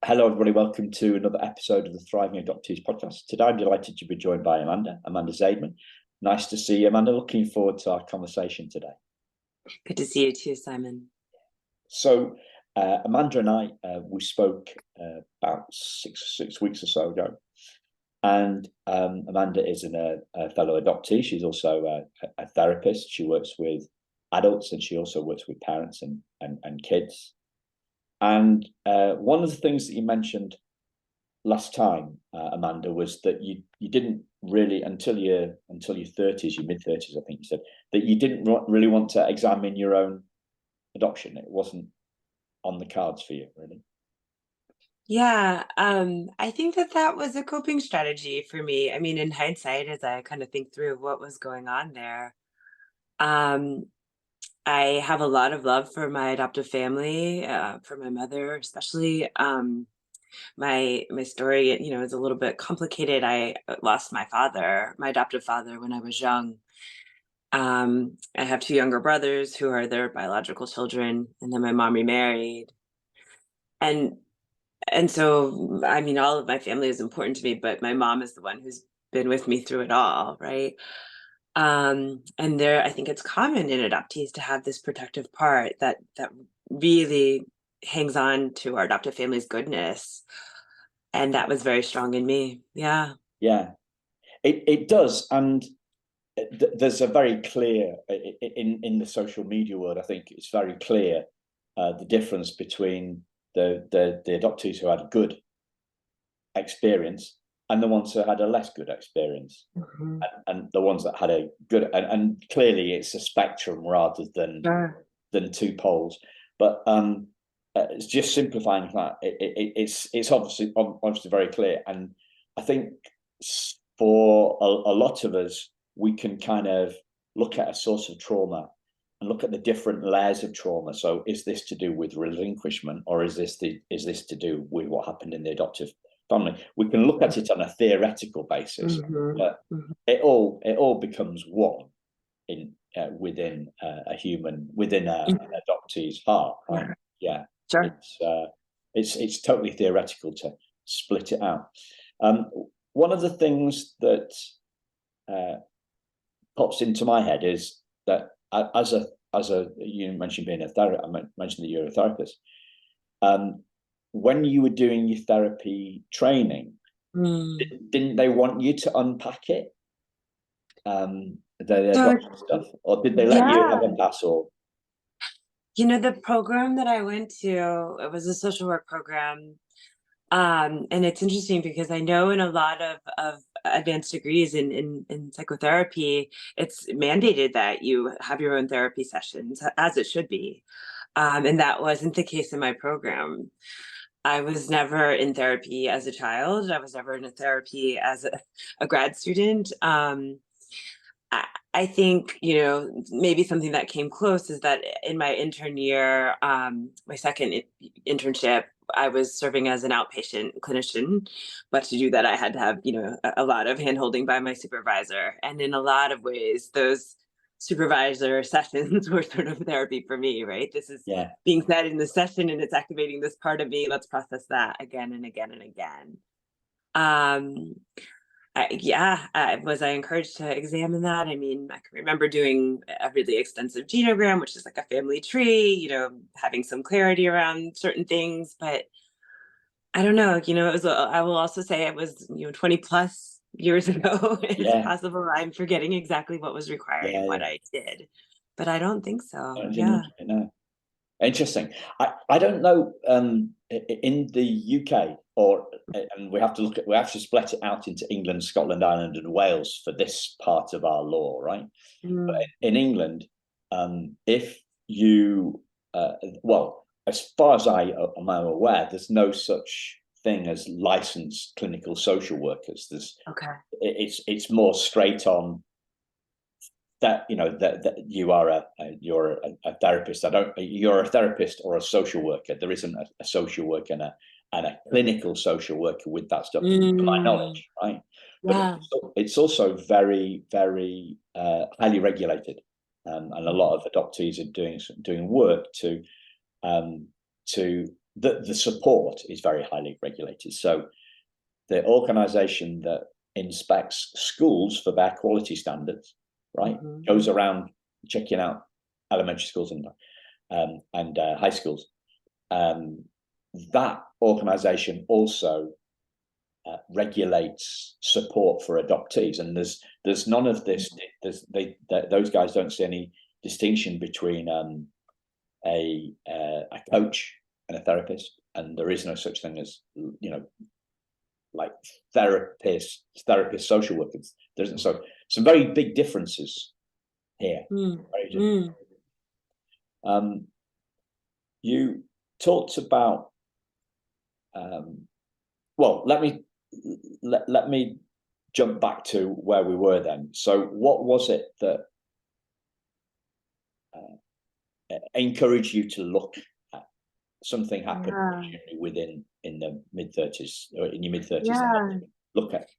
Hello, everybody. Welcome to another episode of the Thriving Adoptees podcast. Today, I'm delighted to be joined by Amanda Zaidman. Nice to see you, Amanda. Looking forward to our conversation today. Good to see you too, Simon. So, Amanda and I, we spoke about six weeks or so ago. And Amanda is a fellow adoptee. She's also a therapist. She works with adults and she also works with parents and kids. And one of the things that you mentioned last time, Amanda, was that you didn't really until your 30s, your mid-30s, I think you said, that you didn't really want to examine your own adoption. It wasn't on the cards for you, really. Yeah, I think that was a coping strategy for me. I mean, in hindsight, as I kind of think through what was going on there, um, I have a lot of love for my adoptive family, for my mother, especially. My story, is a little bit complicated. I lost my father, my adoptive father, when I was young. I have two younger brothers who are their biological children, and then my mom remarried. And And so, I mean, all of my family is important to me, but my mom is the one who's been with me through it all, right? And there, I think it's common in adoptees to have this protective part that really hangs on to our adoptive family's goodness, and that was very strong in me. Yeah. Yeah, it does, and there's a very clear in the social media world. I think it's very clear the difference between the adoptees who had good experience and the ones who had a less good experience, Hmm. and the ones that had a good and clearly it's a spectrum rather Sure. than two poles. But it's just simplifying that. It's obviously very clear, and I think for a lot of us, we can kind of look at a source of trauma and look at the different layers of trauma. So, is this to do with relinquishment, or is this to do with what happened in the adoptive family? We can look at it on a theoretical basis, Hmm. but Hmm. it all becomes one in within a human, within an adoptee's heart, right? Yeah. Yeah, Sure. it's totally theoretical to split it out. Um, One of the things that uh, pops into my head is that as a you mentioned being a therapist, I mentioned that you're a therapist. Um, when you were doing your therapy training, Mm. didn't they want you to unpack it, the So, adoption stuff, or did they let you have yeah. a pass? Or The program that I went to, it was a social work program. And it's interesting because I know in a lot of advanced degrees in psychotherapy, it's mandated that you have your own therapy sessions, as it should be. And that wasn't the case in my program. I was never in therapy as a child. I was never in a therapy as a grad student. I think, maybe something that came close is that in my intern year, my second internship, I was serving as an outpatient clinician. But to do that, I had to have, a lot of handholding by my supervisor. And in a lot of ways, those supervisor sessions were sort of therapy for me, right? This is yeah, being said in the session and it's activating this part of me. Let's process that again and again and again. Um, was I encouraged to examine that? I mean, I can remember doing a really extensive genogram, which is like a family tree, having some clarity around certain things. But I don't know, I will also say it was, 20 plus years ago. It's yeah, possible I'm forgetting exactly what was required and what yeah. I did, but I don't think I so. didn't Yeah. know. Interesting. I don't know, in the UK, and we have to split it out into England, Scotland, Ireland, and Wales for this part of our law, right? But Mm. in England, if you well, as far as I am aware, there's no such thing as licensed clinical social workers. Okay. It's more straight on that, that you are a therapist. You're a therapist or a social worker. There isn't a social worker and a clinical social worker with that stuff, to my Mm. knowledge, right? But Yeah. it's also very, very highly regulated, and a lot of adoptees are doing work um, to the support is very highly regulated. So the organization that inspects schools for their quality standards, right, goes around checking out elementary schools and high schools. That organization also regulates support for adoptees, and there's none of this. Those guys don't see any distinction between a coach and a therapist, and there is no such thing as, you know, like therapists, social workers. There isn't. So some very big differences here. You talked about. Well, let me jump back to where we were then. So, what was it that encouraged you to look at something happened within in the mid-30s, or in your mid-30s? Look at.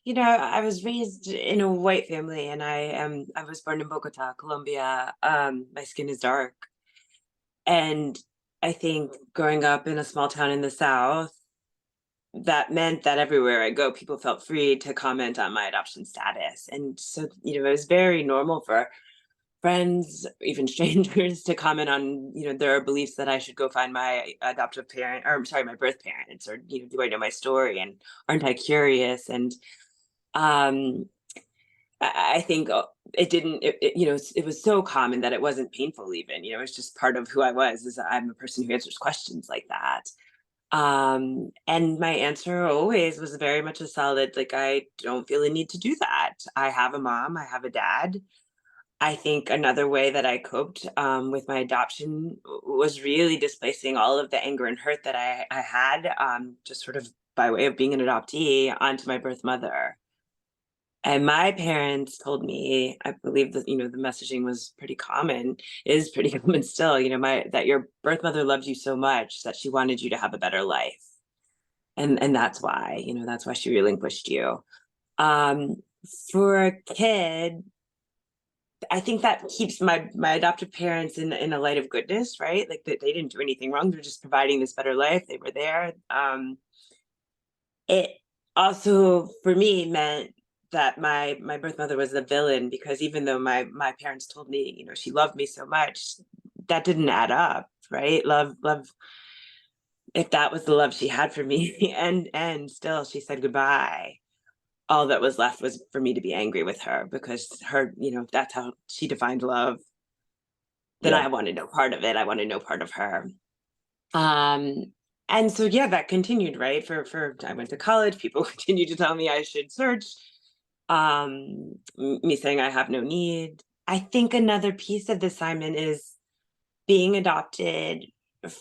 You know, I was raised in a white family, and I was born in Bogota, Colombia. My skin is dark, and I think growing up in a small town in the South, that meant that everywhere I go, people felt free to comment on my adoption status. And so, you know, it was very normal for friends, even strangers, to comment on, you know, their beliefs that I should go find my adoptive parent, or sorry, my birth parents, or, you know, do I know my story, and aren't I curious? And I think it didn't, you know, it was so common that it wasn't painful even, you know, it's just part of who I was, is I'm a person who answers questions like that. And my answer always was very much a solid, like, I don't feel a need to do that. I have a mom, I have a dad. I think another way that I coped with my adoption was really displacing all of the anger and hurt that I had, just sort of by way of being an adoptee, onto my birth mother. And my parents told me, I believe that, you know, the messaging was pretty common, is pretty common still, you know, that your birth mother loved you so much that she wanted you to have a better life. And that's why, you know, that's why she relinquished you. Um, for a kid, I think that keeps my adoptive parents in a light of goodness, right? Like, that they didn't do anything wrong. They're just providing this better life. They were there. It also, for me, meant that my birth mother was the villain, because even though my parents told me, you know, she loved me so much, that didn't add up, right? Love, if that was the love she had for me, and still she said goodbye, all that was left was for me to be angry with her, because her, you know, that's how she defined love. Then Yeah. I wanted no part of it. I wanted no part of her. Um, and so, yeah, that continued, right? I went to college. People continued to tell me I should search. Me saying I have no need. I think another piece of this, Simon, is being adopted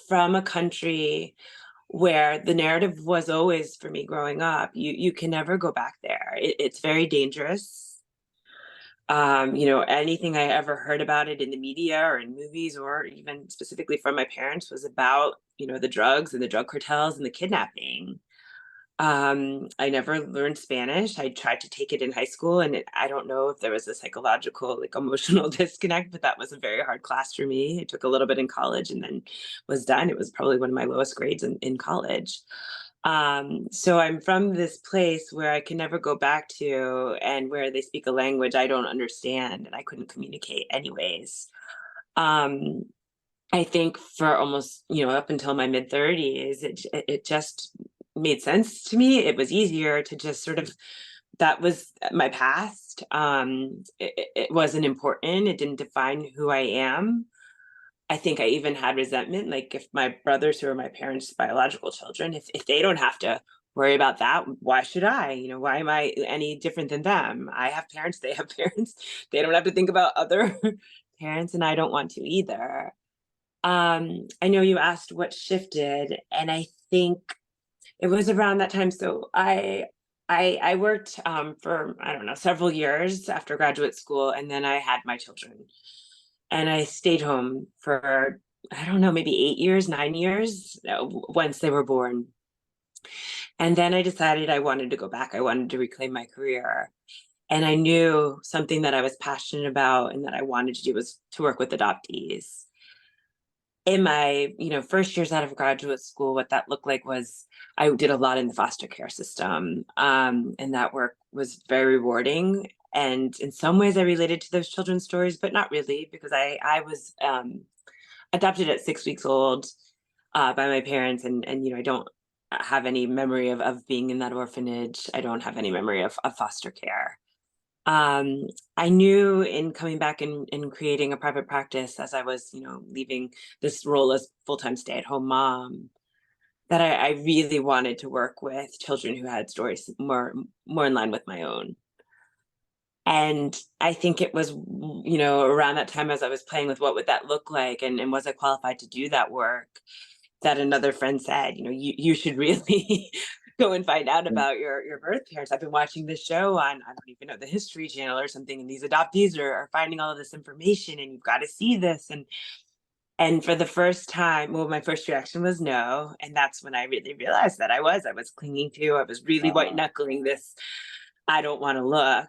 from a country where the narrative was always, for me growing up, you can never go back there. It's very dangerous. You know, anything I ever heard about it in the media or in movies, or even specifically from my parents, was about, you know, the drugs and the drug cartels and the kidnapping. I never learned Spanish. I tried to take it in high school, and I don't know if there was a psychological, like, emotional disconnect, but that was a very hard class for me. I took a little bit in college and then was done. It was probably one of my lowest grades in college. So I'm from this place where I can never go back to, and where they speak a language I don't understand, and I couldn't communicate anyways. Um, I think for almost, you know, up until my mid 30s, it just made sense to me. It was easier to just sort of, that was my past. It wasn't important. It didn't define who I am. I think I even had resentment. Like, if my brothers, who are my parents' biological children, if they don't have to worry about that, why should I? You know, why am I any different than them? I have parents, they have parents. They don't have to think about other parents, and I don't want to either. I know you asked what shifted, and I think it was around that time. So I worked for, I don't know, several years after graduate school, and then I had my children, and I stayed home for, I don't know, maybe 8 years, 9 years, once they were born. And then I decided I wanted to go back. I wanted to reclaim my career. And I knew something that I was passionate about and that I wanted to do was to work with adoptees. in my, first years out of graduate school, what that looked like was I did a lot in the foster care system. And that work was very rewarding. And in some ways I related to those children's stories, but not really, because I was adopted at 6 weeks old by my parents. And I don't have any memory of being in that orphanage. I don't have any memory of foster care. um, I knew in coming back and creating a private practice as I was, leaving this role as full-time stay-at-home mom, that I really wanted to work with children who had stories more in line with my own. And I think it was, around that time as I was playing with what would that look like, and was I qualified to do that work, that another friend said, you should really go and find out about your birth parents. I've been watching this show on, I don't even know, the History Channel or something, and these adoptees are finding all of this information, and you've got to see this. And for the first time, well, my first reaction was no, and that's when I really realized that I was clinging to, I was really white knuckling this. I don't want to look.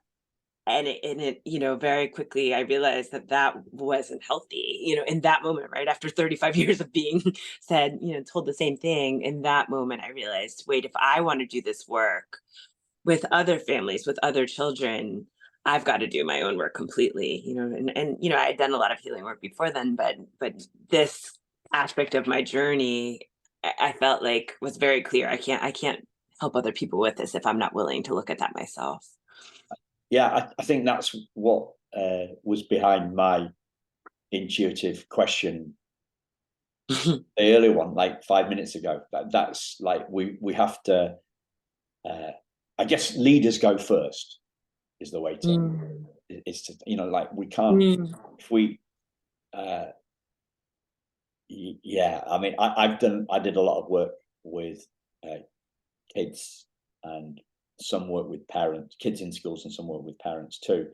And it very quickly I realized that that wasn't healthy, in that moment, right after 35 years of being said, told the same thing. In that moment I realized, wait, if I want to do this work with other families, with other children, I've got to do my own work completely, and I had done a lot of healing work before then, but this aspect of my journey, I felt like was very clear. I can't help other people with this if I'm not willing to look at that myself. Yeah, I think that's what was behind my intuitive question, the earlier one, like 5 minutes ago. That's like we have to. I guess leaders go first is the way to. Mm. It's to, like we can't, Mm. if we. Yeah, I mean, I did a lot of work with kids, and some work with parents, kids in schools, and some work with parents too.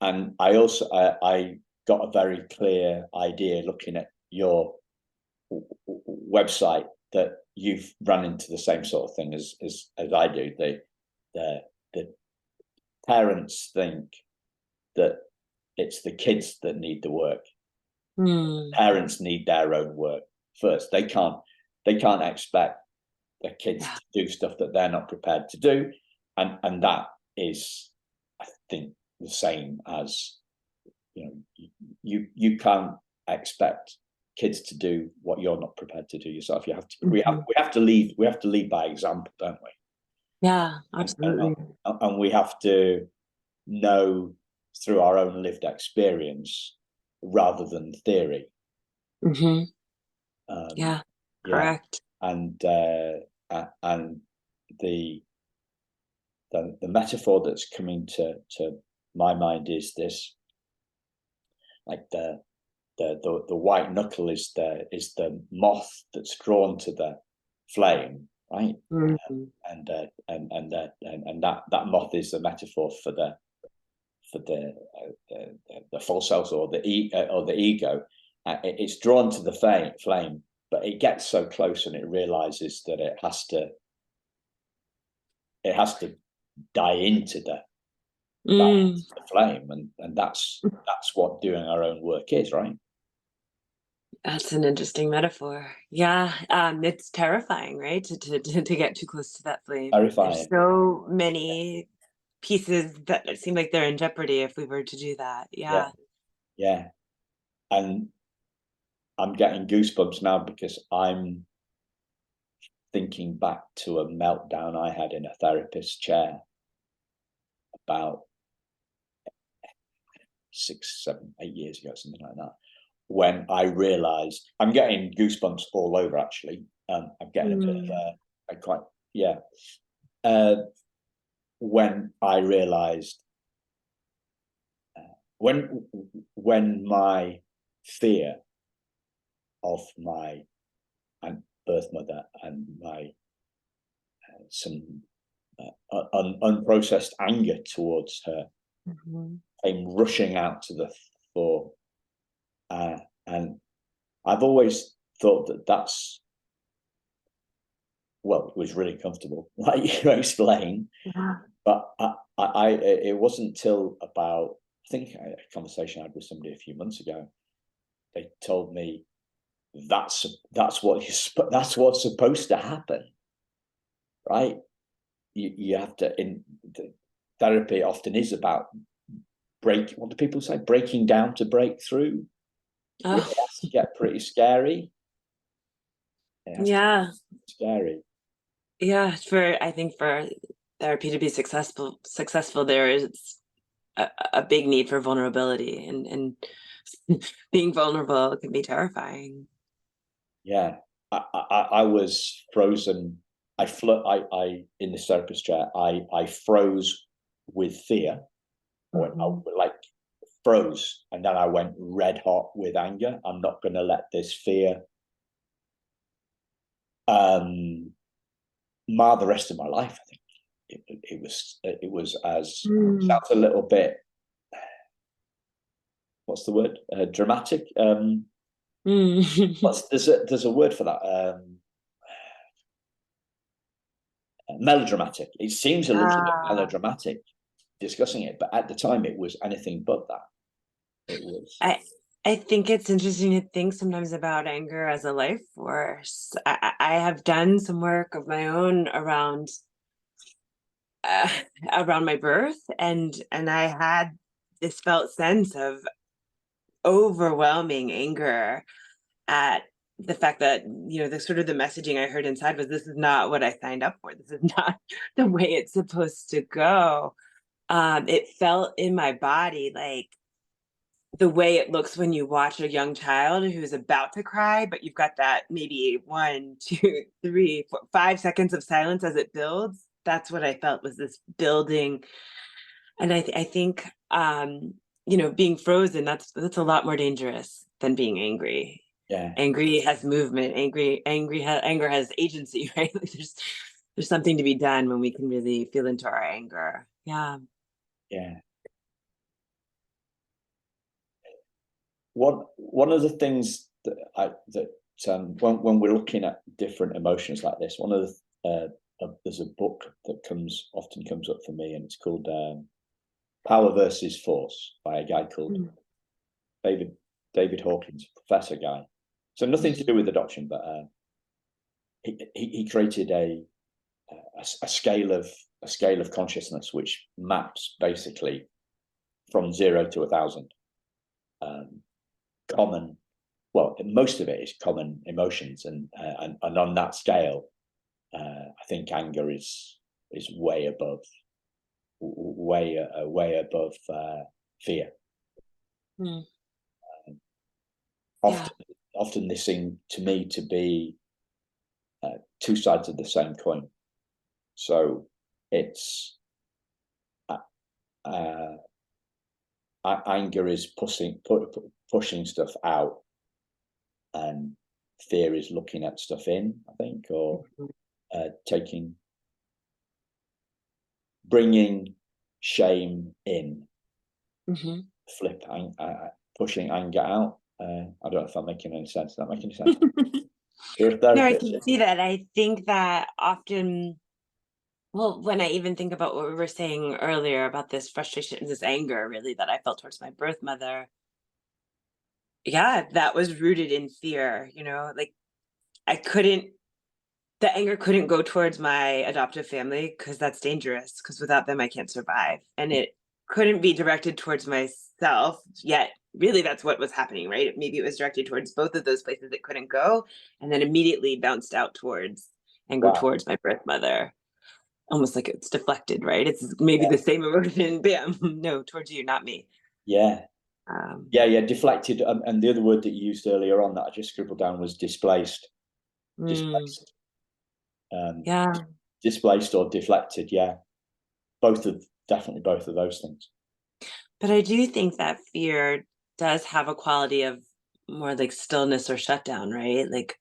And I also I got a very clear idea looking at your website that you've run into the same sort of thing as I do. The the parents think that it's the kids that need the work. Mm. Parents need their own work first. They can't expect their kids Yeah. to do stuff that they're not prepared to do, and that is, I think, the same as, you can't expect kids to do what you're not prepared to do yourself. You have to Mhm. we have to lead by example, don't we? Yeah, and, and, absolutely. and we have to know through our own lived experience rather than theory. Mhm. um, Yeah, yeah, correct. and the the metaphor that's coming to my mind is this, like the white knuckle is the moth that's drawn to the flame, right? Mhm. And that moth is the metaphor for the false self, or the ego. It's drawn to the flame, but it gets so close and it realizes that it has to die into Mm. the flame, and that's what doing our own work is, right? That's an interesting metaphor. Yeah, it's terrifying, right? To get too close to that flame. There's Terrifying. so many pieces that seem like they're in jeopardy if we were to do that. Yeah, Yeah. yeah. And I'm getting goosebumps now because I'm thinking back to a meltdown I had in a therapist's chair about 6, 7, 8 years ago, something like that. When I realized, I'm getting goosebumps all over, actually. I'm getting a bit of Mm. a quite, yeah. Uh, when I realized, when my fear of my birth mother and my some unprocessed anger towards her Mhm. came rushing out to the fore. And I've always thought that that's, well, it was really comfortable, like you explained. Yeah. But it wasn't till about, I think, a conversation I had with somebody a few months ago. They told me that's that's what's supposed to happen, right? You have to, in the therapy often is about what do people say, breaking down to break through. It Oh, has to get pretty scary. It has to yeah. get scary. Yeah. I think for therapy to be successful, there is a big need for vulnerability, and being vulnerable can be terrifying. Yeah, I was frozen. I in the therapist chair. I froze with fear. I went, I Mhm. like froze, and then I went red hot with anger. I'm not going to let this fear mar the rest of my life. I think it was as Mm. sounds a little bit, what's the word, dramatic. Mm. There's a word for that. Melodramatic. It seems a little bit Ah. melodramatic discussing it, but at the time it was anything but that. It was. I I think it's interesting to think sometimes about anger as a life force. I have done some work of my own uh, around my birth, and I had this felt sense of overwhelming anger at the fact that, the sort of the messaging I heard inside was, this is not what I signed up for. This is not the way it's supposed to go. It felt in my body like the way it looks when you watch a young child who's about to cry, but you've got that maybe 1, 2, 3, 4, 5 seconds of silence as it builds. That's what I felt, was this building. And I think, being frozen, that's a lot more dangerous than being angry. Yeah, Angry has movement. Anger has agency, right? Like there's something to be done when we can really feel into our anger. Yeah. yeah. One of the things when we're looking at different emotions like this, one of the there's a book that often comes up for me, and it's called Power versus Force by a guy called Mm. David David Hawkins, professor guy. So nothing to do Mhm. with adoption, but he created a scale of consciousness which maps basically from 0 to 1,000 um, common. Well, most of it is common emotions, and on that scale, I think anger is way above, way above fear. Mm. Yeah. Often, often they seem to me to be two sides of the same coin. So it's uh, uh, anger is pushing stuff out, and fear is looking at stuff in, I think, or Mhm. taking bringing shame in, Mhm. pushing anger out. I don't know if I'm making any sense. Is that making any sense? You're a No, I therapist. can see that. I think that often, well, when I even think about what we were saying earlier about this frustration, this anger really that I felt towards my birth mother, yeah, that was rooted in fear, like I couldn't, the anger couldn't go towards my adoptive family because that's dangerous, because without them I can't survive. And it couldn't be directed towards myself yet. Really, that's what was happening, right? Maybe it was directed towards both of those places it couldn't go, and then immediately bounced out towards anger Wow. towards my birth mother. Almost like it's deflected, right? It's maybe Yeah. the same emotion, bam, no, towards you, not me. Yeah. Um, Yeah. Yeah. Deflected. And the other word that you used earlier on that I just scribbled down was displaced. mm, Displaced. Um, yeah, displaced or deflected. Yeah. Definitely both of those things. but I do think that fear does have a quality of more like stillness or shutdown, right? Like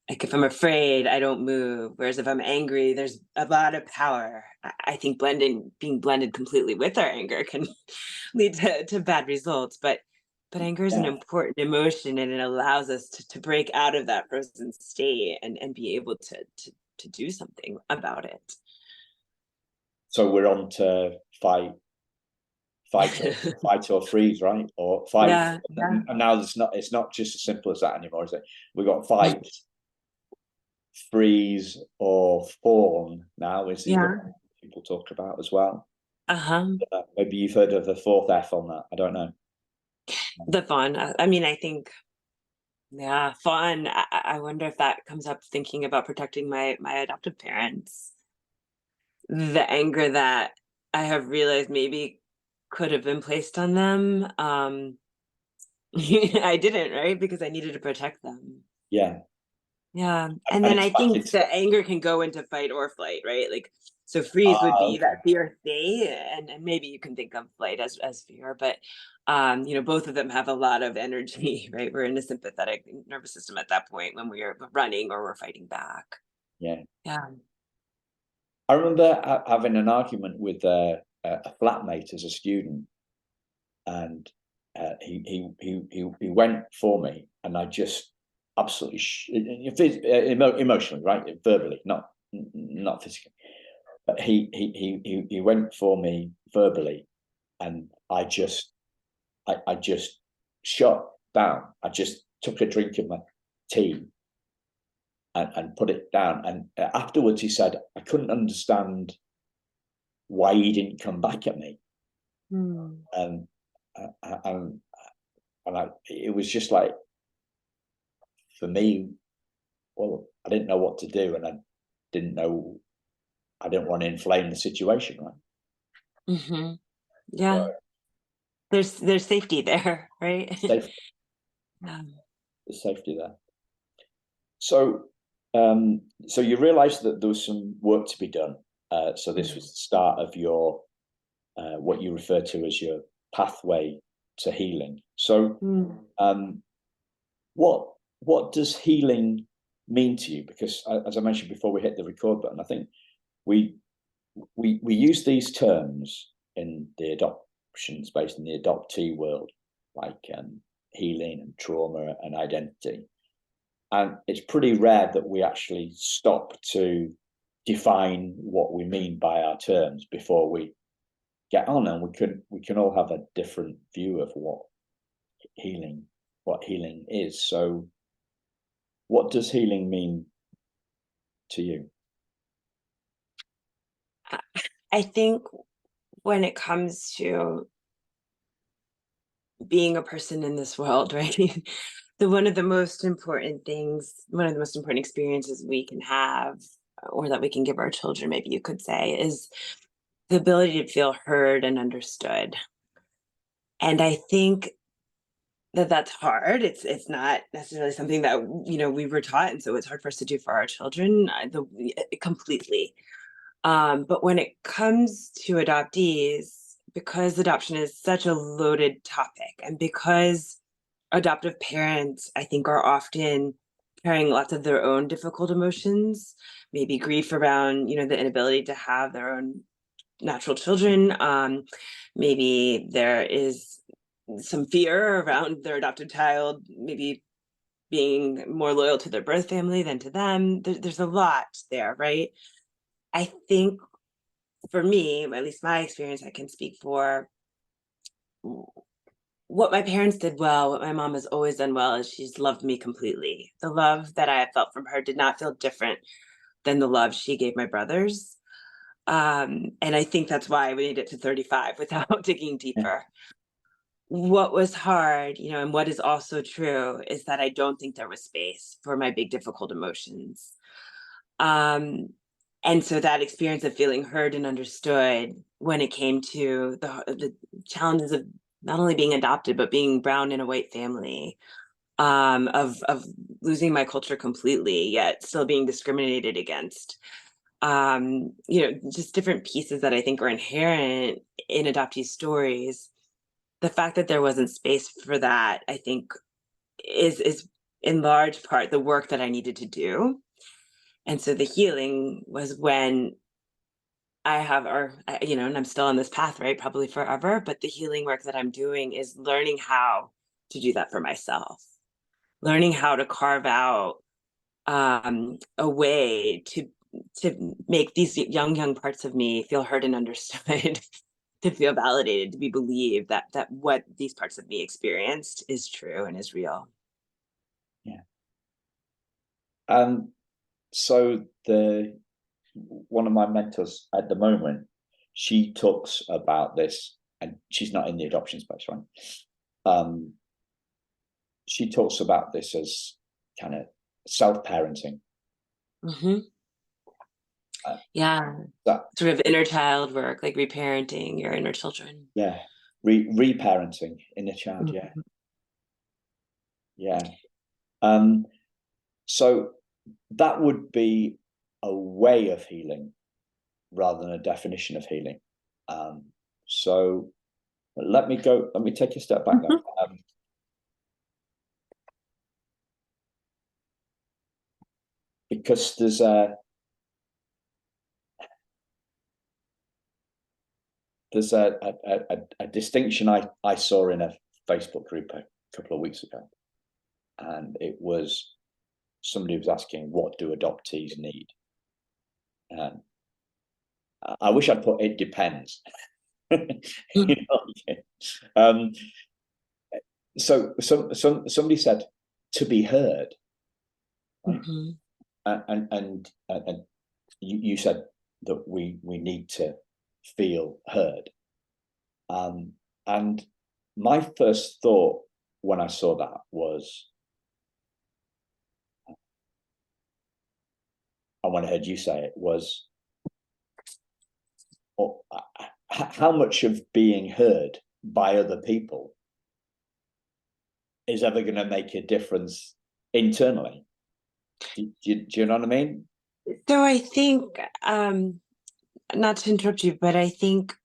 if I'm afraid, I don't move. Whereas if I'm angry, there's a lot of power. I think being blended completely with our anger can lead to bad results. But anger is an Yeah. important emotion, and it allows us to break out of that frozen state and be able to do something about it. So we're on to fight or fight or freeze, right? Or fight. Yeah, yeah, And now it's not just as simple as that anymore, is it? We've got fight, freeze, or fawn now is the yeah. other people talk about as well. Uh-huh. Maybe you've heard of the fourth F on that. I don't know. The fun. I mean, I think, yeah, fun. I wonder if that comes up thinking about protecting my adoptive parents. The anger that I have realized maybe could have been placed on them. I didn't, right? Because I needed to protect them. Yeah, Yeah, and and then it's I back think into the anger can go into fight or flight, right? Like, so freeze would be okay. that fear stay, and maybe you can think of flight as fear, but both of them have a lot of energy, right? We're in a sympathetic nervous system at that point when we are running or we're fighting back. Yeah, Yeah. I remember having an argument with a flatmate as a student, and he went for me, and I just absolutely emotionally, right, verbally, not physically, but he went for me verbally, and I just shut down. I just took a drink of my tea and put it down. And afterwards, he said, I couldn't understand why he didn't come back at me. Hmm. And and it was just like, for me, well, I didn't know what to do, and didn't know, I didn't want to inflame the situation, right? Hmm. So Yeah. There's safety there, right? safe, Yeah. the safety there. So, so you realised that there was some work to be done. So this was the start of your what you refer to as your pathway to healing. So, Mm. um, what does healing mean to you? Because as I mentioned before, we hit the record button. I think we we use these terms in the adoption space, in the adoptee world, like healing and trauma and identity. And it's pretty rare that we actually stop to define what we mean by our terms before we get on, and we can all have a different view of healing what healing is. So what does healing mean to you? I think when it comes to being a person in this world, right? One of the most important things, one of the most important experiences we can have, or that we can give our children, maybe you could say, is the ability to feel heard and understood. And I think that that's hard. It's not necessarily something that we were taught, and so it's hard for us to do for our children completely. But when it comes to adoptees, because adoption is such a loaded topic, and because adoptive parents, I think, are often carrying lots of their own difficult emotions, maybe grief around, the inability to have their own natural children. Maybe there is some fear around their adopted child, maybe being more loyal to their birth family than to them. There's a lot there, right? I think for me, at least my experience, I can speak for what my parents did well, what my mom has always done well is she's loved me completely. The love that I have felt from her did not feel different than the love she gave my brothers. And I think that's why we made it to 35 without digging Yeah, deeper. What was hard, and what is also true is that I don't think there was space for my big, difficult emotions. Um, and so that experience of feeling heard and understood when it came to the challenges of not only being adopted, but being brown in a white family, of losing my culture completely, yet still being discriminated against. Just different pieces that I think are inherent in adoptee stories. The fact that there wasn't space for that, I think, is in large part the work that I needed to do. And so the healing was when and I'm still on this path, right? Probably forever. But the healing work that I'm doing is learning how to do that for myself, learning how to carve out a way to make these young parts of me feel heard and understood. to feel validated, to be believed that what these parts of me experienced is true and is real. Yeah. So the one of my mentors at the moment, she talks about this, and she's not in the adoption space, right? She talks about this as kind of self-parenting. Hmm. Uh, Yeah, that sort of inner child work, like reparenting your inner children. yeah, reparenting inner child. Yeah, Mhm. yeah. Um, so that would be a way of healing rather than a definition of healing. Um, so let me take a step back then. Mhm. Because there's a distinction I saw in a Facebook group a couple of weeks ago, and it was somebody was asking, what do adoptees need? Um, I wish I'd put it depends. You know? um, so somebody said to be heard, right? Mhm. And you said that we need to feel heard. And my first thought when I saw that was, and when I heard you say it, was, oh, how much of being heard by other people is ever going to make a difference internally? Do you know what I mean? So I think, not to interrupt you, but I think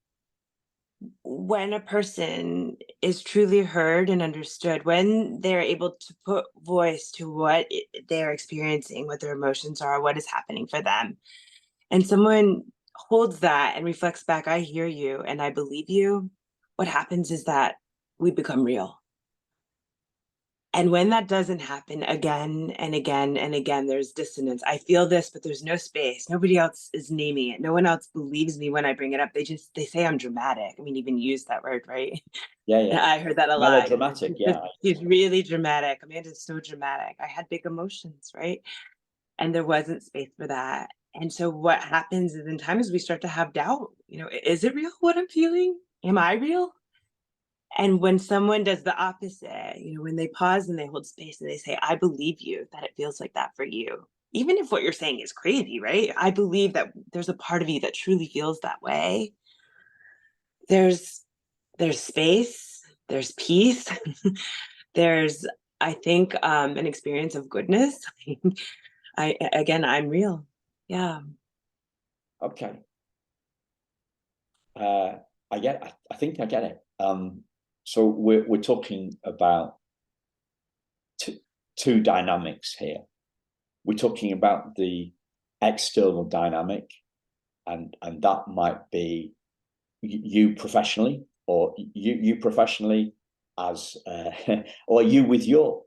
when a person is truly heard and understood, when they're able to put voice to what they're experiencing, what their emotions are, what is happening for them, and someone holds that and reflects back, I hear you and I believe you, what happens is that we become real. And when that doesn't happen again and again and again, there's dissonance. I feel this, but there's no space. Nobody else is naming it. No one else believes me when I bring it up. They say I'm dramatic. I mean, even use that word, right? Yeah, And yeah. I heard that a lot. You know, Melodramatic, yeah. she's really dramatic. Amanda's so dramatic. I had big emotions, right? And there wasn't space for that. And so what happens is in times we start to have doubt. You know, is it real what I'm feeling? Am I real? And when someone does the opposite, you know, when they pause and they hold space and they say, I believe you that it feels like that for you. Even if what you're saying is crazy, right? I believe that there's a part of you that truly feels that way. There's there's space, there's peace, there's, I think, an experience of goodness. I'm real. Yeah. Okay. I think I get it. So we're talking about two dynamics here. We're talking about the external dynamic, and that might be you professionally, or you professionally as or you with your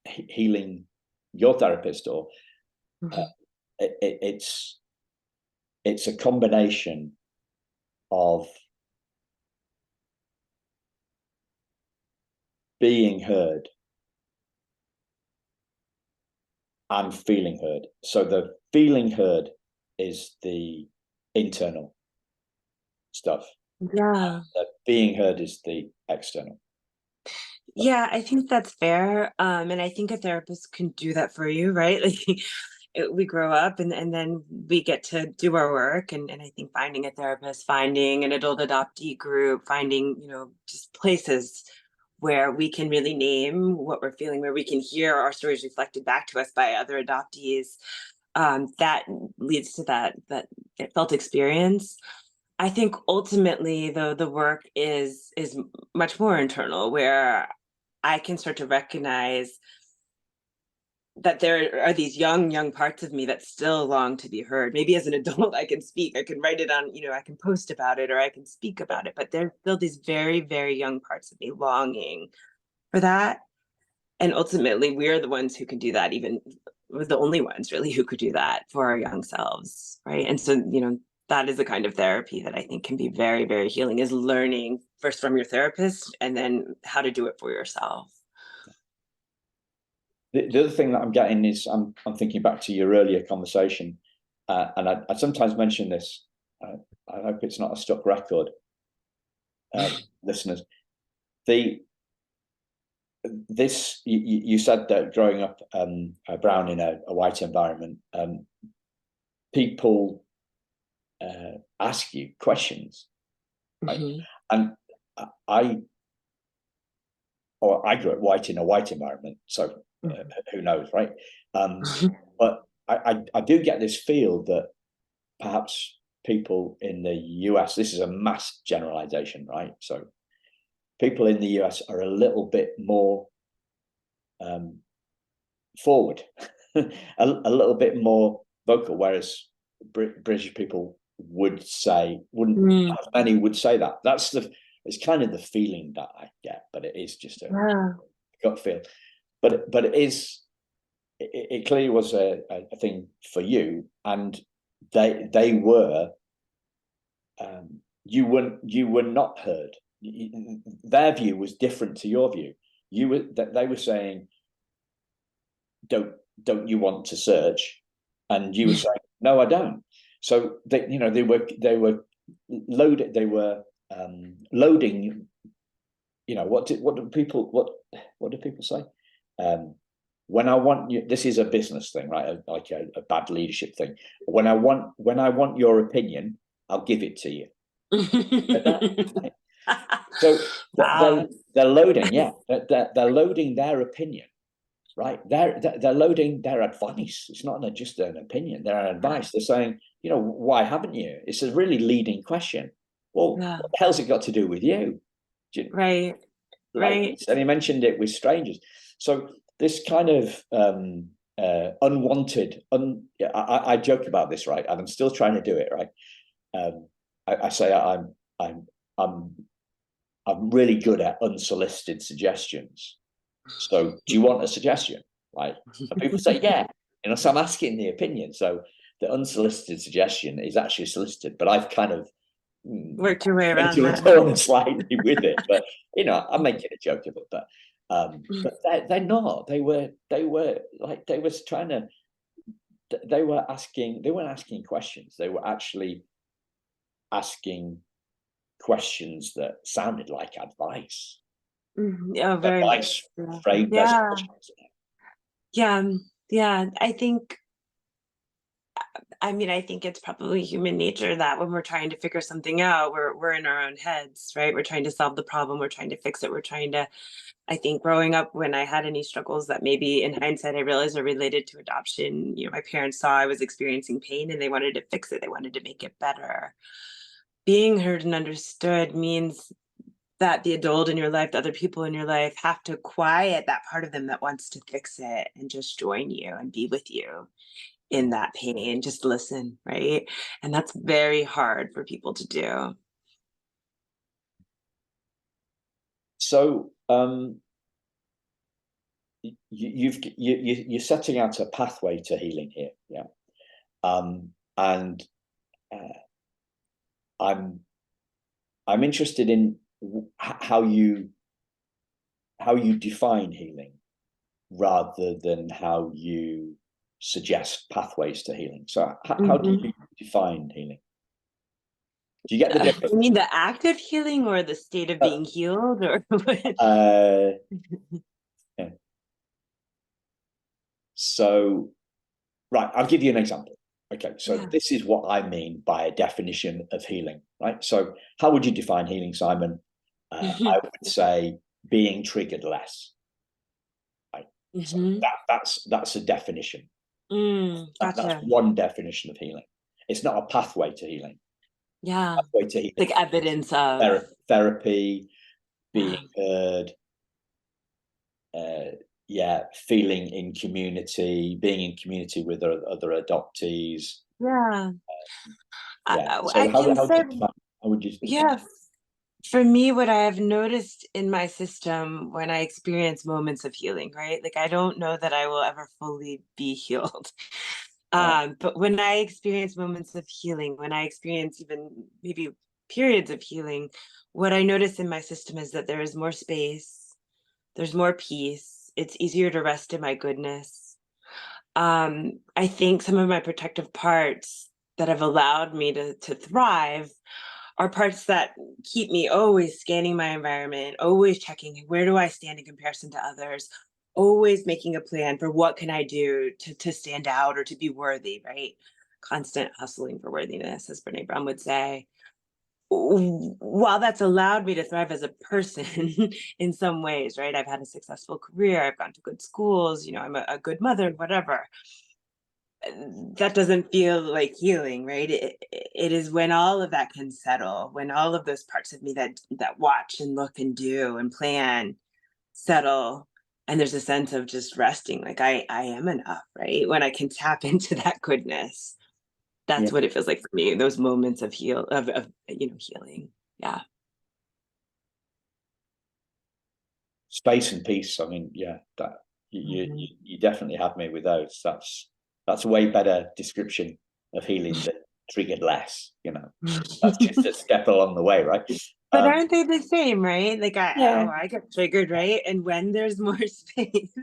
healing, your therapist, or uh, Mhm. it's a combination of being heard and feeling heard. So the feeling heard is the internal stuff. Yeah. The being heard is the external. Yeah, I think that's fair. And I think a therapist can do that for you, right? Like we grow up and then we get to do our work. And I think finding a therapist, finding an adult adoptee group, finding, you know, just places where we can really name what we're feeling, where we can hear our stories reflected back to us by other adoptees, that leads to that felt experience. I think ultimately, though, the work is much more internal, where I can start to recognize that there are these young parts of me that still long to be heard. Maybe as an adult, I can speak, I can write it on, you know, I can post about it or I can speak about it, but there's still these very, very young parts of me longing for that. And ultimately, we're the ones who can do that. Even we're the only ones really who could do that for our young selves, right? And so, you know, that is the kind of therapy that I think can be very, very healing, is learning first from your therapist and then how to do it for yourself. The other thing that I'm getting is I'm thinking back to your earlier conversation, and I sometimes mention this. I hope it's not a stuck record, listeners. You said that growing up brown in a white environment, people ask you questions, right? Mm-hmm. And I grew up white in a white environment, so who knows, right? But I do get this feel that perhaps people in the US, this is a mass generalization, right? So people in the US are a little bit more forward, a little bit more vocal, whereas British people wouldn't many would say that. It's kind of the feeling that I get, but it is just a gut feel. But it clearly was a thing for you, and they were you were not heard. Their view was different to your view. They were saying, don't you want to search? And you were saying, no, I don't. So they were loaded. They were loading. What do people say? When I want you, this is a business thing, right? Like a bad leadership thing. When I want your opinion, I'll give it to you. So Wow. they're loading, yeah. They're loading their opinion, right? They're loading their advice. It's not just an opinion; they're an advice. They're saying, why haven't you? It's a really leading question. Well, Yeah. what the hell's it got to do with you? Right. Right. And he mentioned it with strangers. So this kind of unwanted. I joke about this, right? And I'm still trying to do it, right? I say I'm really good at unsolicited suggestions. So, do you want a suggestion? Right? And people say, yeah. So I'm asking the opinion. So the unsolicited suggestion is actually solicited, but I've kind of worked your way around that slightly with it. But I'm making a joke of it. But they're not. They were like they was trying to. They were asking. They weren't asking questions. They were actually asking questions that sounded like advice. Oh, very much. Advice framed as Yeah. questions. Yeah. Yeah. I think it's probably human nature that when we're trying to figure something out, we're in our own heads, right? We're trying to solve the problem, we're trying to fix it, we're trying to. I think growing up, when I had any struggles that maybe in hindsight I realized are related to adoption, my parents saw I was experiencing pain and they wanted to fix it, they wanted to make it better. Being heard and understood means that the adult in your life, the other people in your life, have to quiet that part of them that wants to fix it and just join you and be with you in that pain, just listen, right? And that's very hard for people to do. So you're setting out a pathway to healing here, yeah. And I'm interested in how you define healing rather than how you suggest pathways to healing. So how do you define healing? Do you get the difference? You mean the act of healing or the state of being healed, or what? Yeah. So, right, I'll give you an example. Okay, so this is what I mean by a definition of healing, right? So how would you define healing, Simon? I would say being triggered less. Right? So that's a definition. Gotcha. That's one definition of healing. It's not a pathway to healing. Yeah. Pathway to healing. Like evidence of therapy, being heard, feeling in community, being in community with other adoptees. Yeah. So how would you Yeah. For me, what I have noticed in my system when I experience moments of healing, right? Like, I don't know that I will ever fully be healed. Right. But when I experience moments of healing, when I experience even maybe periods of healing, what I notice in my system is that there is more space, there's more peace, it's easier to rest in my goodness. I think some of my protective parts that have allowed me to thrive are parts that keep me always scanning my environment, always checking where do I stand in comparison to others, always making a plan for what can I do to stand out or to be worthy, right? Constant hustling for worthiness, as Brene Brown would say. While that's allowed me to thrive as a person in some ways, right? I've had a successful career, I've gone to good schools, I'm a good mother, whatever. That doesn't feel like healing, right? It is when all of that can settle, when all of those parts of me that watch and look and do and plan settle, and there's a sense of just resting, like I am enough, right? When I can tap into that goodness, Yeah. that's what it feels like for me. Those moments of healing. Yeah. Space and peace. I mean, yeah, that Mhm. you definitely have me with those. That's a way better description of healing than triggered less. That's just a step along the way, right? But Um, aren't they the same, right? Like yeah, I get triggered, right? And when there's more space,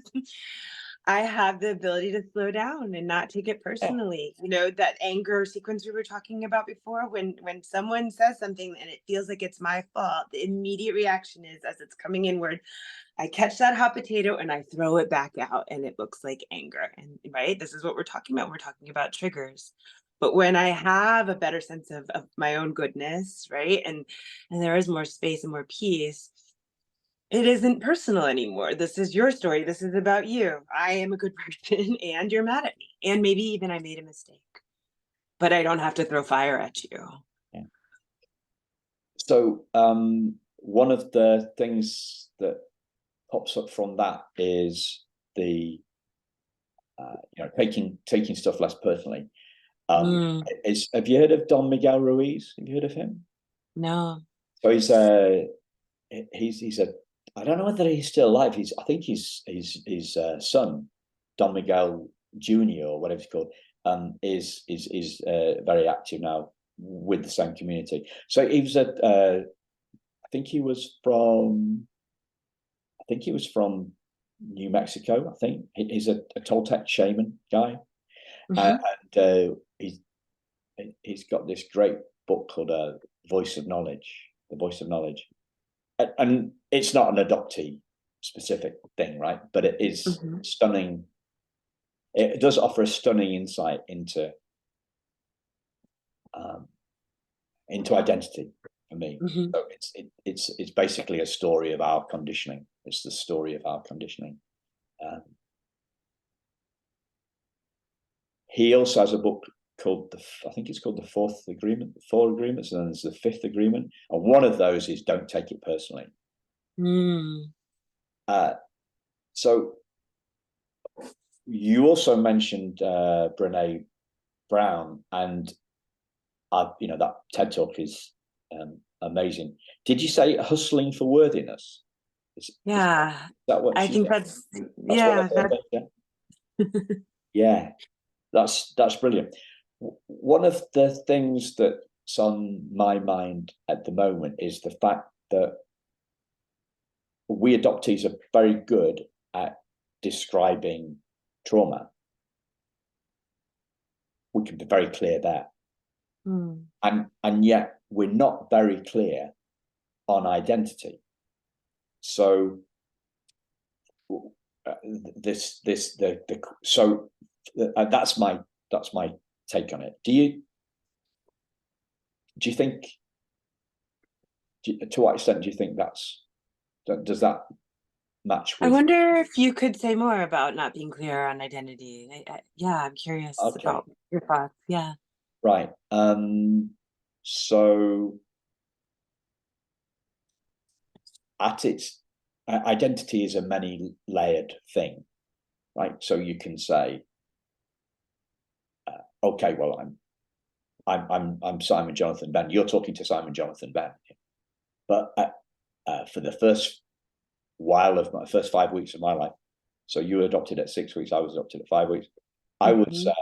I have the ability to slow down and not take it yeah, personally. That anger sequence we were talking about before, when someone says something and it feels like it's my fault, the immediate reaction is, as it's coming inward, I catch that hot potato and I throw it back out and it looks like anger. And right, this is what we're talking about. We're talking about triggers. But when I have a better sense of my own goodness, right? And there is more space and more peace, it isn't personal anymore. This is your story. This is about you. I am a good person and you're mad at me. And maybe even I made a mistake. But I don't have to throw fire at you. yeah. So one of the things that pops up from that is the taking stuff less personally. Mm, Have you heard of Don Miguel Ruiz? Have you heard of him? no. So he's a I don't know whether he's still alive. I think his son, Don Miguel Jr. or whatever it's called, is very active now with the same community. So he was I think he was from New Mexico. I think he's a Toltec shaman guy, Hmm. and he's got this great book called Voice of Knowledge, The Voice of Knowledge, and it's not an adoptee specific thing, right? But it is Hmm. stunning. It does offer a stunning insight um, into identity for me. Hmm. So it's basically a story of our conditioning. It's the story of our conditioning. Um, he also has a book called I think it's called the Fourth Agreement, the Four Agreements, and then there's the Fifth Agreement, and one of those is don't take it personally. Mm. Uh, so you also mentioned Brene Brown, and that TED talk is amazing. Did you say hustling for worthiness? Is Yeah. that what I she think said? That's what I yeah, heard. Yeah, yeah, that's brilliant. One of the things that's on my mind at the moment is the fact that we adoptees are very good at describing trauma. We can be very clear there, mm. and yet we're not very clear on identity. So that's my take on it. Do you think to what extent do you think does that match I with? wonder if you could say more about not being clear on identity. Yeah, I'm curious Okay, about your thoughts. Yeah. right. So at its identity is a many layered thing, right? So you can say, okay, well, I'm Simon Jonathan Benn. You're talking to Simon Jonathan Benn, but for the first 5 weeks of my life, so you were adopted at 6 weeks, I was adopted at 5 weeks. I would Hmm. say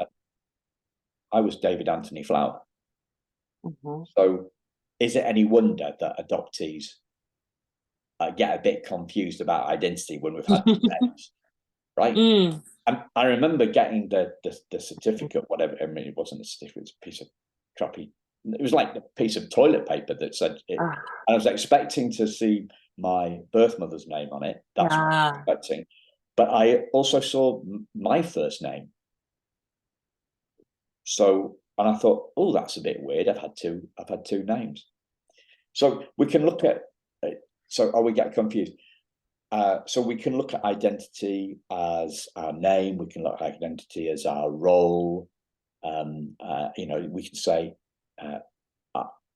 I was David Anthony Flower. Mhm. So is it any wonder that adoptees get a bit confused about identity when we've had names, right? Mm. And I remember getting the certificate, whatever. I mean, it wasn't a certificate; it was a piece of crappy. It was like a piece of toilet paper that said it. Ah, I was expecting to see my birth mother's name on it. That's what I was yeah. expecting. But I also saw my first name. So, and I thought, oh, that's a bit weird. I've had two names. So we can look at. So, are we getting confused? So we can look at identity as our name. We can look at identity as our role. We can say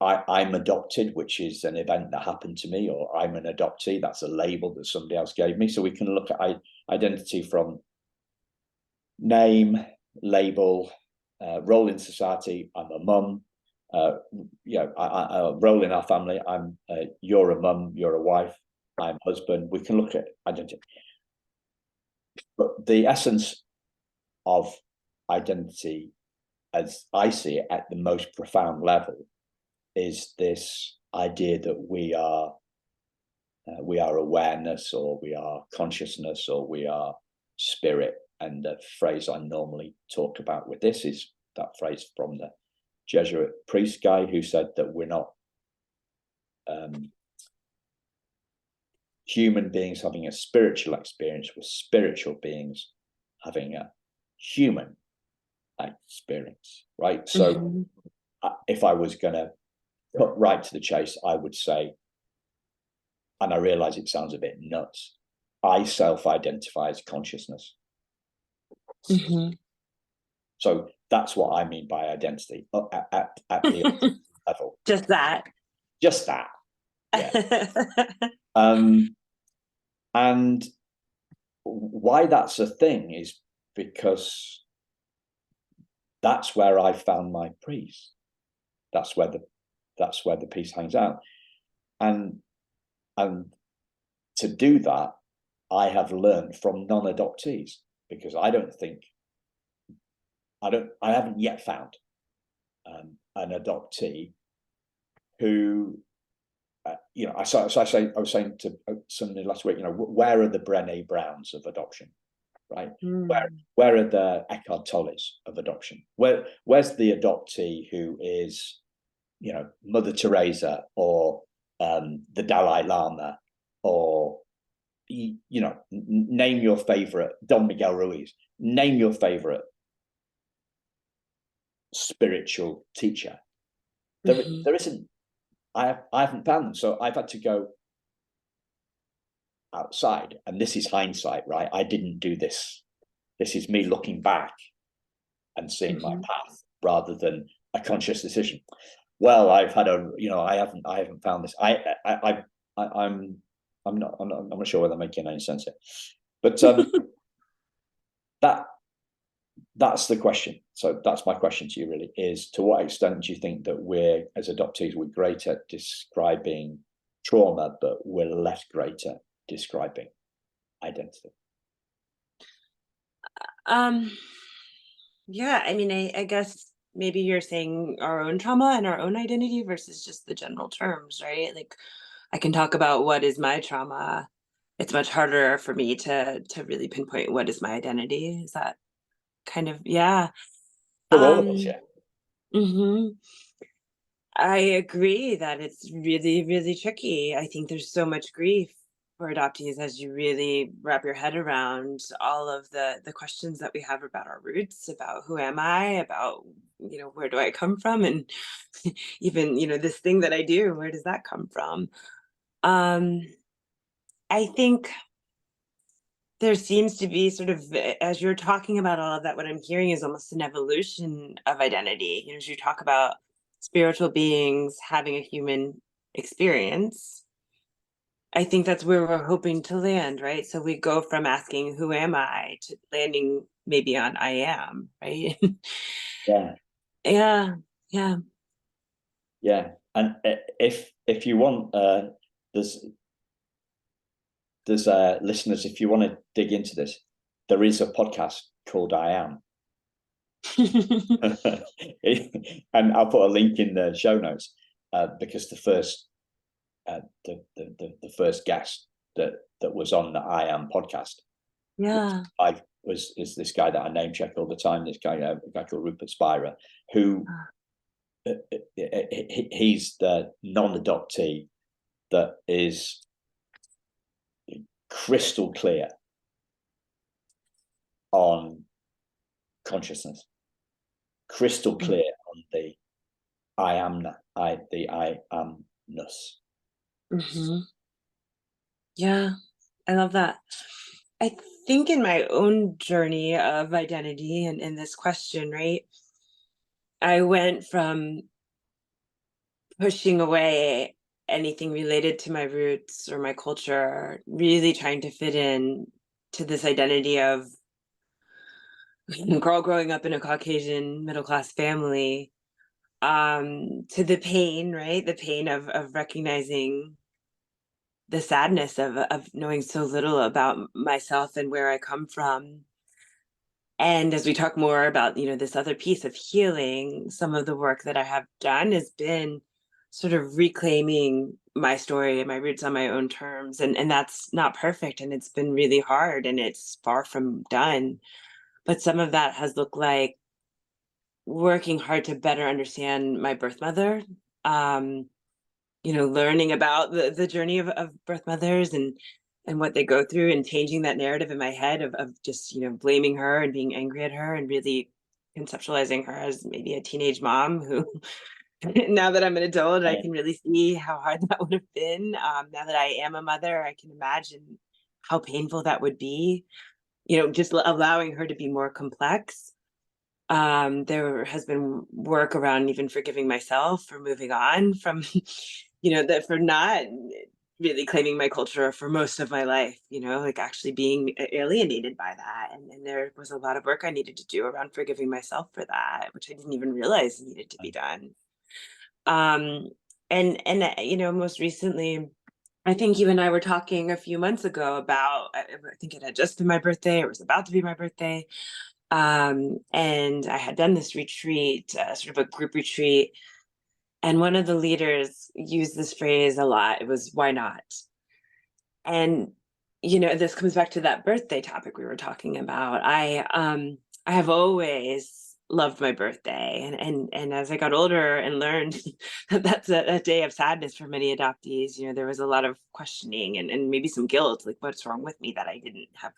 I'm adopted, which is an event that happened to me, or I'm an adoptee. That's a label that somebody else gave me. So we can look at identity from name, label, role in society. I'm a mum. Role in our family. You're a mum. You're a wife. I'm husband. We can look at identity, but the essence of identity, as I see it, at the most profound level, is this idea that we are awareness, or we are consciousness, or we are spirit. And the phrase I normally talk about with this is that phrase from the Jesuit priest guy who said that we're not human beings having a spiritual experience, we're spiritual beings having a human experience, right? So Mhm. if I was going to cut right to the chase, I would say, and I realize it sounds a bit nuts, I self-identify as consciousness. Mhm. So that's what I mean by identity at the level. Just that. Just that. Yeah. And why that's a thing is because that's where I found my priest. That's where the piece hangs out. And to do that, I have learned from non-adoptees, because I haven't yet found an adoptee who, I was saying to somebody last week, where are the Brené Browns of adoption, right? Mm. Where are the Eckhart Tolles of adoption? Where's the adoptee who is, Mother Teresa, or the Dalai Lama, or name your favorite, Don Miguel Ruiz, name your favorite spiritual teacher. There isn't. I haven't found them, so I've had to go outside, and this is hindsight, right? I didn't do this. This is me looking back and seeing my path rather than a conscious decision. Well, I've had I haven't found this. I'm not sure whether I'm making any sense here, but that's the question. So that's my question to you, really, is to what extent do you think that we're, as adoptees, we're great at describing trauma, but we're less great at describing identity? Um, yeah, I mean, I guess maybe you're saying our own trauma and our own identity versus just the general terms, right? Like, I can talk about what is my trauma. It's much harder for me to really pinpoint what is my identity. Is that kind of, yeah. For all of us, Um, yeah. hmm I agree that it's really, really tricky. I think there's so much grief for adoptees as you really wrap your head around all of the questions that we have about our roots, about who am I, about where do I come from, and even this thing that I do, where does that come from? Um, I think there seems to be sort of, as you're talking about all of that, what I'm hearing is almost an evolution of identity. As you talk about spiritual beings having a human experience, I think that's where we're hoping to land, right? So we go from asking, who am I, to landing maybe on I am, right? Yeah. Yeah, yeah. Yeah. And if you want, there's listeners, if you want to dig into this, there is a podcast called I Am. And I'll put a link in the show notes, because the first the first guest that was on the I Am podcast Yeah. is this guy that I name check all the time. This guy, a guy called Rupert Spira, who he's the non-adoptee that is crystal clear on consciousness, crystal clear on the I amness. Mm-hmm. Yeah, I love that. I think in my own journey of identity and in this question, right, I went from pushing away anything related to my roots or my culture, really trying to fit in to this identity of girl growing up in a Caucasian middle class family, to the pain, right? The pain of recognizing the sadness of knowing so little about myself and where I come from. And as we talk more about, this other piece of healing, some of the work that I have done has been sort of reclaiming my story and my roots on my own terms. And that's not perfect. And it's been really hard and it's far from done. But some of that has looked like working hard to better understand my birth mother, um, learning about the journey of birth mothers and what they go through and changing that narrative in my head of just, blaming her and being angry at her and really conceptualizing her as maybe a teenage mom who now that I'm an adult, I can really see how hard that would have been. Now that I am a mother, I can imagine how painful that would be, just allowing her to be more complex. There has been work around even forgiving myself for moving on from, that for not really claiming my culture for most of my life, like actually being alienated by that. And there was a lot of work I needed to do around forgiving myself for that, which I didn't even realize needed to be done. Um, and most recently, I think you and I were talking a few months ago about, I think it had just been my birthday, it was about to be my birthday. And I had done this retreat, sort of a group retreat. And one of the leaders used this phrase a lot. It was, why not? And, this comes back to that birthday topic we were talking about. I have always loved my birthday. And as I got older and learned that that's a day of sadness for many adoptees, there was a lot of questioning and maybe some guilt, like what's wrong with me that I didn't have,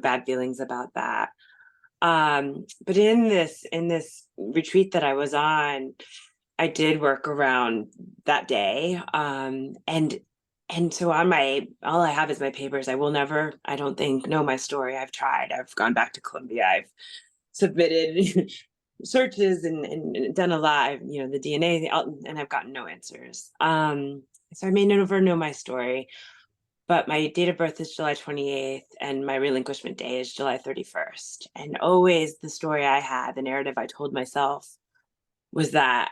bad feelings about that. But in this retreat that I was on, I did work around that day. And so all I have is my papers. I will never, I don't think, know my story. I've tried. I've gone back to Columbia. I've submitted searches and done a lot, the DNA, and I've gotten no answers. So I may never know my story. But my date of birth is July 28th, and my relinquishment day is July 31st. And always the story I had, the narrative I told myself was that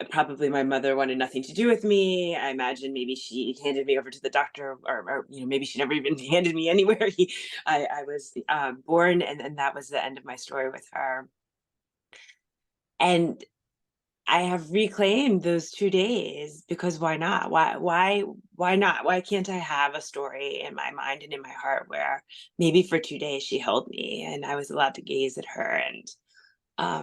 probably my mother wanted nothing to do with me. I imagine maybe she handed me over to the doctor, or maybe she never even handed me anywhere. I was born, and that was the end of my story with her. And I have reclaimed those 2 days because why not? Why not? Why can't I have a story in my mind and in my heart where maybe for 2 days she held me and I was allowed to gaze at her and,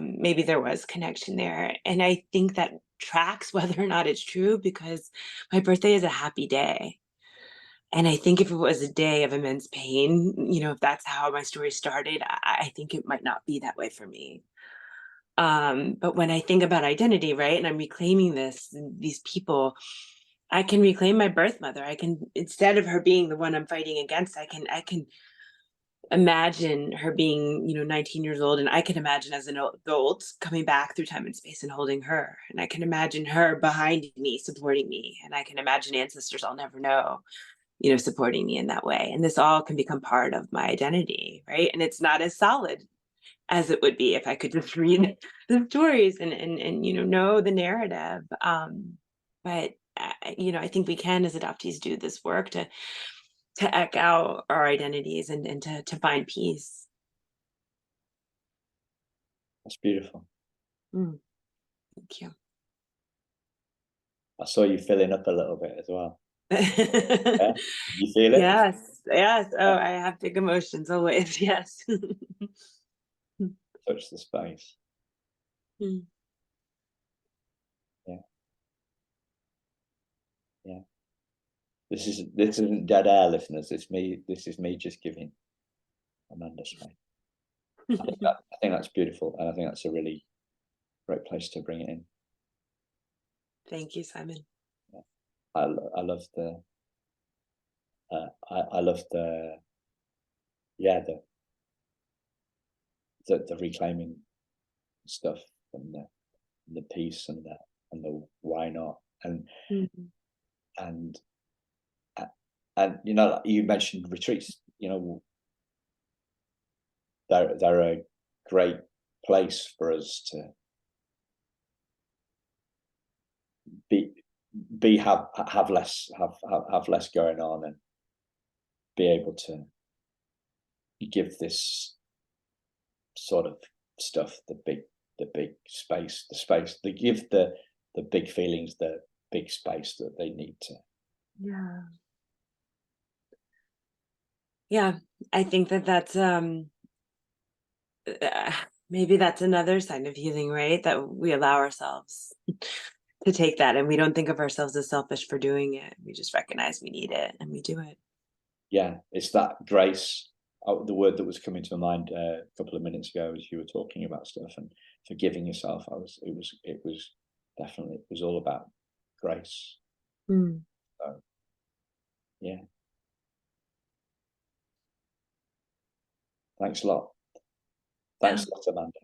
maybe there was connection there. And I think that tracks whether or not it's true because my birthday is a happy day. And I think if it was a day of immense pain, if that's how my story started, I think it might not be that way for me. But when I think about identity, right, and I'm reclaiming these people, I can reclaim my birth mother. I can, instead of her being the one I'm fighting against, I can imagine her being, 19 years old, and I can imagine as an adult coming back through time and space and holding her, and I can imagine her behind me, supporting me, and I can imagine ancestors I'll never know, supporting me in that way. And this all can become part of my identity, right? And it's not as solid as it would be if I could just read the stories and know the narrative. But I think we can as adoptees do this work to echo out our identities and to find peace. That's beautiful. Mm, thank you. I saw you filling up a little bit as well. Yeah, you feel it? Yes, yes. Oh, Yeah. I have big emotions always. Yes. Touch the space. Mm. Yeah, yeah. This isn't dead air, listeners. It's me. This is me just giving Amanda space. I think that's beautiful, and I think that's a really great place to bring it in. Thank you, Simon. Yeah. I love the I love the yeah the reclaiming stuff and the peace and the why not Mhm. and and you know, you mentioned retreats. You know, they're a great place for us to be have less have less going on and be able to give this sort of stuff the big space, the space, they give the big feelings the big space that they need to. Yeah. Yeah. I think that that's uh, maybe that's another sign of healing, right? That we allow ourselves to take that and we don't think of ourselves as selfish for doing it. We just recognize we need it and we do it. Yeah, it's that grace. The word that was coming to my mind a couple of minutes ago as you were talking about stuff and forgiving yourself. It was definitely, it was all about grace. Mm. So yeah, thanks a lot. Yeah. Thanks a lot, Amanda.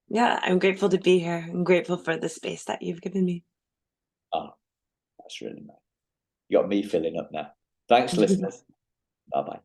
Yeah. I'm grateful to be here. I'm grateful for the space that you've given me. Ah, that's really nice. You got me filling up now. Thanks, listeners. Bye bye.